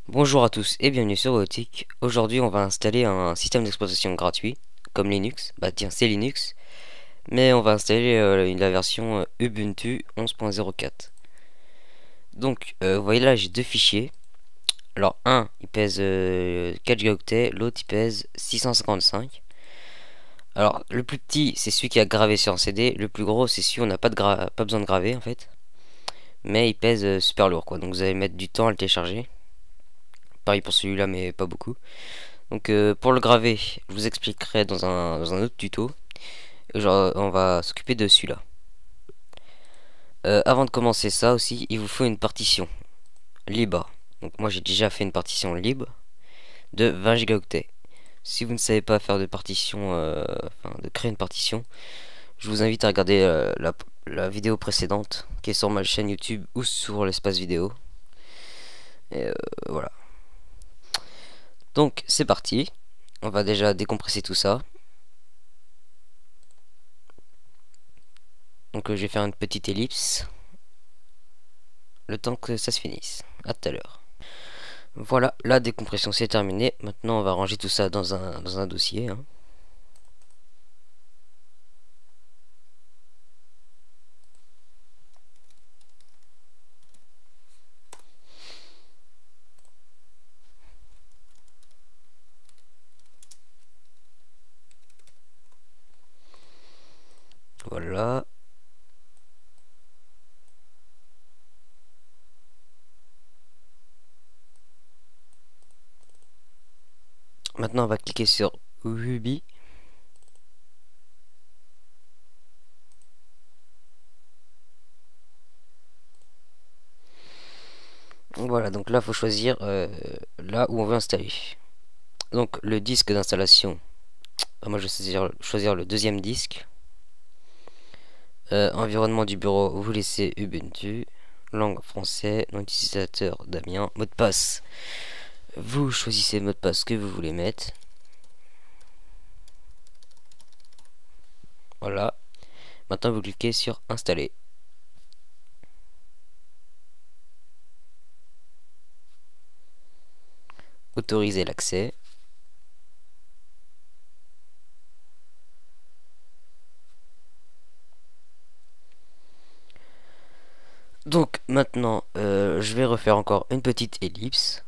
Bonjour à tous et bienvenue sur Robotique. Aujourd'hui, on va installer un système d'exploitation gratuit comme Linux. Bah tiens, c'est Linux, mais on va installer la version Ubuntu 11.04. Donc, vous voyez là, j'ai deux fichiers. Alors, un, il pèse 4 gigaoctets, l'autre, il pèse 655. Alors, le plus petit, c'est celui qui a gravé sur un CD. Le plus gros, c'est celui où on n'a pas besoin de graver en fait. Mais il pèse super lourd quoi. Donc, vous allez mettre du temps à le télécharger. Pareil pour celui-là, mais pas beaucoup. Donc pour le graver, je vous expliquerai dans un autre tuto. Genre, on va s'occuper de celui-là. Avant de commencer ça aussi, il vous faut une partition libre. Donc moi j'ai déjà fait une partition libre de 20 gigaoctets. Si vous ne savez pas faire de partition, enfin de créer une partition, je vous invite à regarder la vidéo précédente qui est sur ma chaîne YouTube ou sur l'espace vidéo. Et voilà. Donc c'est parti. On va déjà décompresser tout ça. Donc je vais faire une petite ellipse. Le temps que ça se finisse. À tout à l'heure. Voilà, la décompression c'est terminé. Maintenant on va ranger tout ça dans un dossier. Hein. Voilà. Maintenant on va cliquer sur Ruby. Voilà, donc là il faut choisir là où on veut installer. Donc le disque d'installation. Moi je vais choisir le deuxième disque. Environnement du bureau, vous laissez Ubuntu. Langue français, nom d'utilisateur Damien. Mot de passe. Vous choisissez le mot de passe que vous voulez mettre. Voilà. Maintenant vous cliquez sur installer. Autoriser l'accès. Donc maintenant, je vais refaire encore une petite ellipse.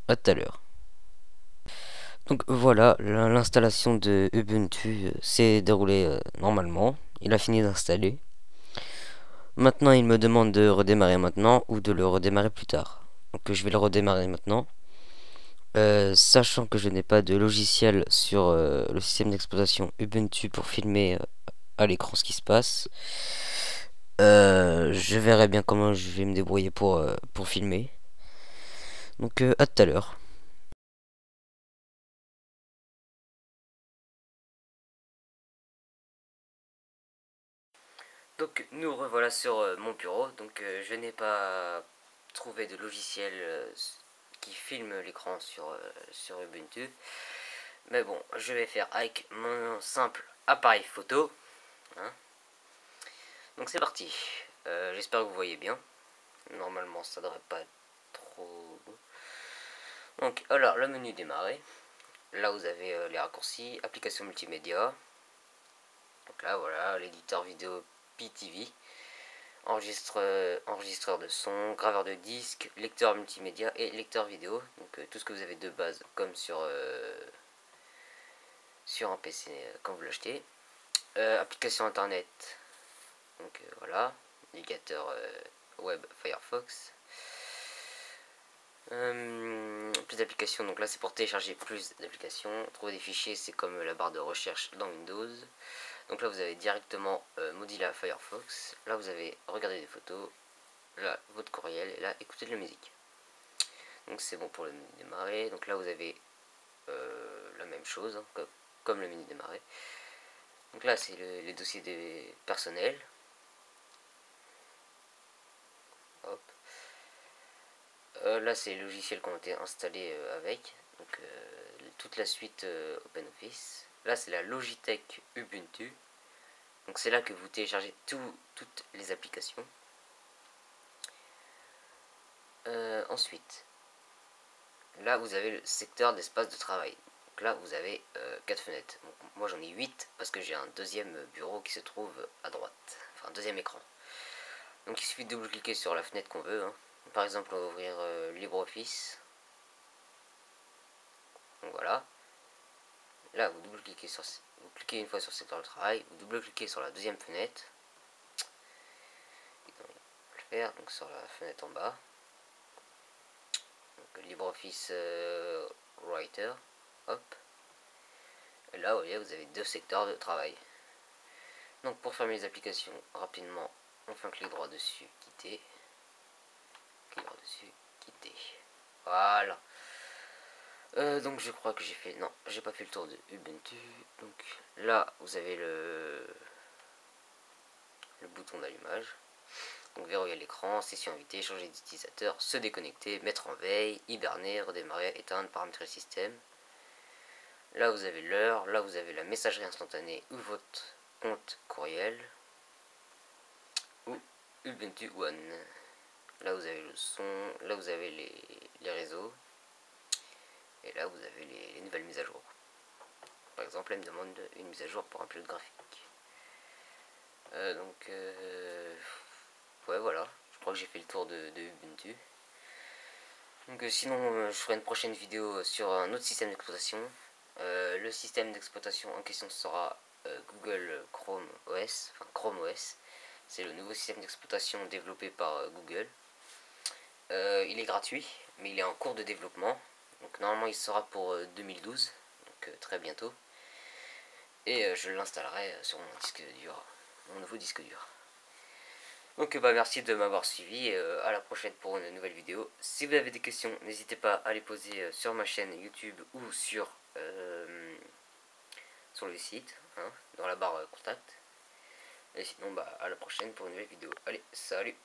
À tout à l'heure. Donc voilà, l'installation de Ubuntu s'est déroulée normalement. Il a fini d'installer. Maintenant, il me demande de redémarrer maintenant ou de le redémarrer plus tard. Donc je vais le redémarrer maintenant. Sachant que je n'ai pas de logiciel sur le système d'exploitation Ubuntu pour filmer à l'écran ce qui se passe. Je verrai bien comment je vais me débrouiller pour filmer. Donc à tout à l'heure. Donc nous revoilà sur mon bureau. Donc je n'ai pas trouvé de logiciel qui filme l'écran sur Ubuntu. Mais bon, je vais faire avec mon simple appareil photo. Hein. Donc c'est parti. J'espère que vous voyez bien. Normalement ça devrait pas être trop... Donc alors le menu démarrer. Là vous avez les raccourcis, application multimédia. Donc là voilà, l'éditeur vidéo PTV. Enregistreur de son, graveur de disque, lecteur multimédia et lecteur vidéo. Donc tout ce que vous avez de base comme sur un PC quand vous l'achetez. Application internet. Donc voilà, navigateur web Firefox. Plus d'applications, donc là c'est pour télécharger plus d'applications. Trouver des fichiers, c'est comme la barre de recherche dans Windows. Donc là vous avez directement Mozilla Firefox. Là vous avez regarder des photos. Là votre courriel. Et là écouter de la musique. Donc c'est bon pour le menu démarrer. Donc là vous avez la même chose hein, comme le menu démarrer. Donc là c'est les dossiers des personnels. Hop. Là c'est les logiciels qui ont été installés avec. Donc toute la suite OpenOffice. Là c'est la Logitech Ubuntu. Donc c'est là que vous téléchargez toutes les applications. Ensuite, là vous avez le secteur d'espace de travail. Donc là vous avez 4 fenêtres. Donc, moi j'en ai 8 parce que j'ai un deuxième bureau qui se trouve à droite. Enfin un deuxième écran. Donc il suffit de double-cliquer sur la fenêtre qu'on veut. Hein. Par exemple on va ouvrir LibreOffice. Donc voilà. Là vous double-cliquez sur... Vous cliquez une fois sur secteur de travail. Vous double-cliquez sur la deuxième fenêtre. Le faire donc sur la fenêtre en bas. Donc, LibreOffice Writer. Hop. Et là, vous voyez, vous avez 2 secteurs de travail. Donc pour fermer les applications rapidement, on fait un clic droit dessus, quitter. Clic droit dessus, quitter. Voilà. Donc je crois que j'ai fait... Non, j'ai pas fait le tour de Ubuntu. Donc là, vous avez le bouton d'allumage. Donc verrouiller l'écran, session invitée, changer d'utilisateur, se déconnecter, mettre en veille, hiberner, redémarrer, éteindre, paramétrer le système. Là vous avez l'heure, là vous avez la messagerie instantanée ou votre compte courriel. Ou Ubuntu One. Là vous avez le son, là vous avez les réseaux. Et là vous avez les nouvelles mises à jour. Par exemple, elle me demande une mise à jour pour un pilote graphique. Ouais voilà, je crois que j'ai fait le tour de Ubuntu. Donc sinon je ferai une prochaine vidéo sur un autre système d'exploitation. Le système d'exploitation en question sera Google Chrome OS, enfin Chrome OS. C'est le nouveau système d'exploitation développé par Google. Il est gratuit, mais il est en cours de développement. Donc normalement il sera pour 2012, donc très bientôt. Et je l'installerai sur mon disque dur, mon nouveau disque dur. Donc merci de m'avoir suivi, à la prochaine pour une nouvelle vidéo. Si vous avez des questions, n'hésitez pas à les poser sur ma chaîne YouTube ou sur le site, hein, dans la barre contact. Et sinon à la prochaine pour une nouvelle vidéo. Allez, salut!